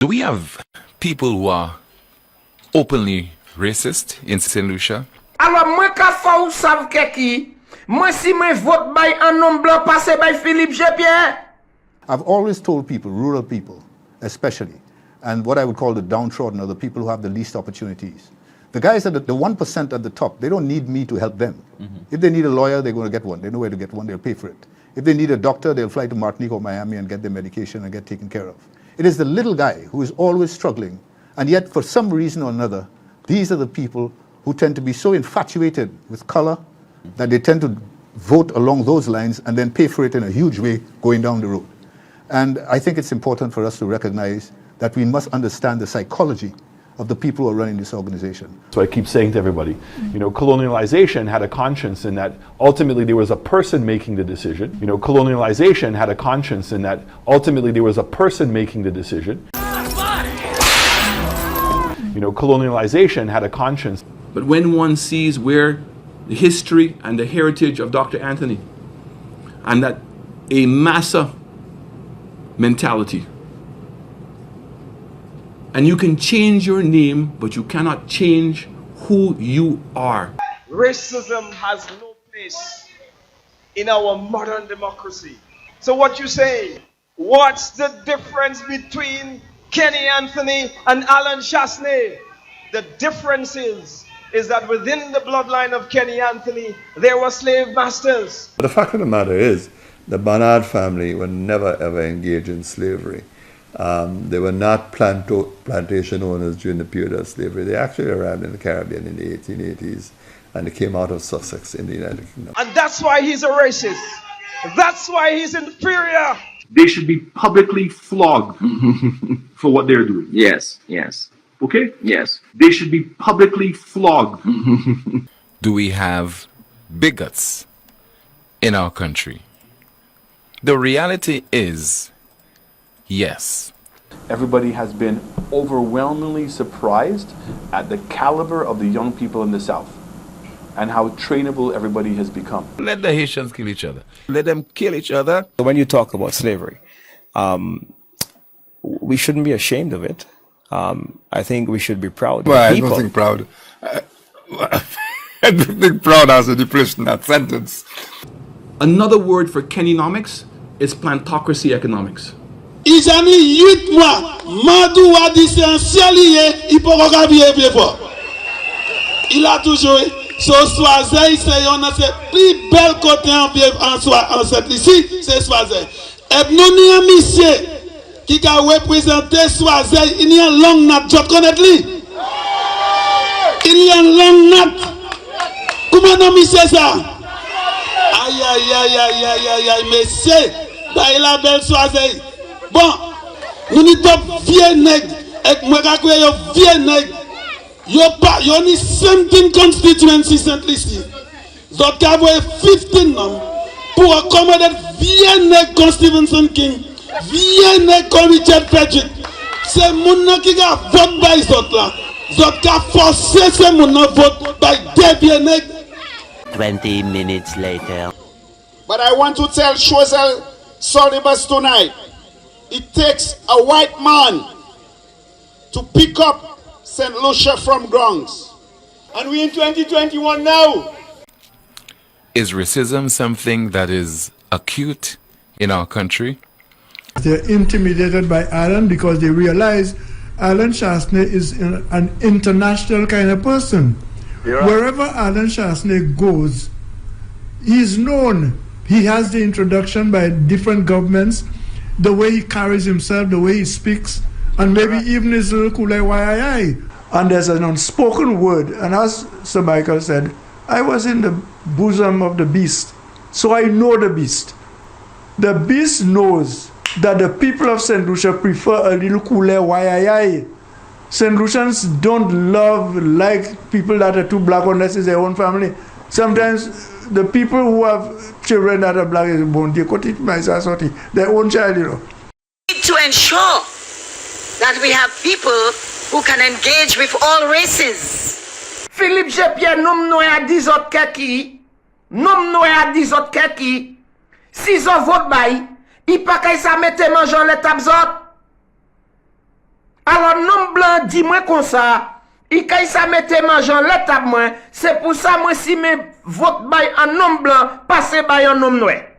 Do we have people who are openly racist in St. Lucia? Alors, moi, ka fa ou sav ke ki, moi si moi vote by un homme blanc passé by Philippe Pierre. I've always told people, rural people especially, and what I would call the downtrodden, or the people who have the least opportunities. The guys at the 1% at the top, they don't need me to help them. If they need a lawyer, they're going to get one. They know where to get one, they'll pay for it. If they need a doctor, they'll fly to Martinique or Miami and get their medication and get taken care of. It is the little guy who is always struggling, and yet for some reason or another, these are the people who tend to be so infatuated with color that they tend to vote along those lines and then pay for it in a huge way going down the road. And I think it's important for us to recognize that we must understand the psychology of the people who are running this organization. So I keep saying to everybody, colonialization had a conscience in that ultimately there was a person making the decision. Colonialization had a conscience in that ultimately there was a person making the decision. Colonialization had a conscience. But when one sees where the history and the heritage of Dr. Anthony, and that a massa mentality, and you can change your name, but you cannot change who you are. Racism has no place in our modern democracy. So what you say, what's the difference between Kenny Anthony and Alan Chastanet? The difference is that within the bloodline of Kenny Anthony, there were slave masters. But the fact of the matter is, the Barnard family were never ever engaged in slavery. They were not plantation owners during the period of slavery. They actually arrived in the Caribbean in the 1880s, and they came out of Sussex in the United Kingdom. And that's why he's a racist. That's why he's inferior. They should be publicly flogged for what they're doing. Yes, yes. Okay? Yes. They should be publicly flogged. Do we have bigots in our country? The reality is, yes. Everybody has been overwhelmingly surprised at the caliber of the young people in the South and how trainable everybody has become. Let the Haitians kill each other. Let them kill each other. When you talk about slavery, we shouldn't be ashamed of it. I think we should be proud. Well, I don't think proud. I don't think proud has a depression in that sentence. Another word for Kennynomics is plantocracy economics. Isani 8 mois, Madou a dit c'est un cielier, il peut pas vivre fort. Il a toujours so Soisey, c'est un des plus belles côtés en cette ici, c'est Soisey. Et nous ni un monsieur qui a représenté Soisey, il y a une longue natte, tu connais lui? Il y a une longue natte. Comment non monsieur ça? Aïe aïe aïe aïe aïe aïe aïe, monsieur, bah il a belle Soisey. Bon, nous n'y sommes vieux nègres, et moi je crois que vieux nègres, yo ni 17 constituencies Saint-Lucie. Donc il y a 15 noms pour accommoder vieux nègres comme Stevenson King, vieux nègres comme Richard Patrick. C'est mon nom qui a voté par les autres là. Donc il a forcé ce mon nom vote par des vieux nègres. 20 minutes later. But I want to tell Chozel Solibus tonight. It takes a white man to pick up St. Lucia from grounds. And we're in 2021 now. Is racism something that is acute in our country? They're intimidated by Alan because they realize Alan Chastanet is an international kind of person. Right. Wherever Alan Chastanet goes, he's known. He has the introduction by different governments. The way he carries himself, the way he speaks, and maybe even his little kulai wai. And there's an unspoken word, and as Sir Michael said, I was in the bosom of the beast, so I know the beast. The beast knows that the people of St. Lucia prefer a little kulai wai. St. Lucians don't like people that are too black unless it's their own family. Sometimes the people who have children that are black is born, they could teach their own child, We need to ensure that we have people who can engage with all races. Philippe Pierre nomme nous à 10 autres kaki. Nomme nous à 10 autres kaki. Si ils votent bail, il pas qu'à ça mette manger les tabzot. Alors, nom blanc dit moi comme ça, il kay ça mette majan l'étape moi, c'est pour ça moi si me vote bay en nom blanc, passer bay en nom noir.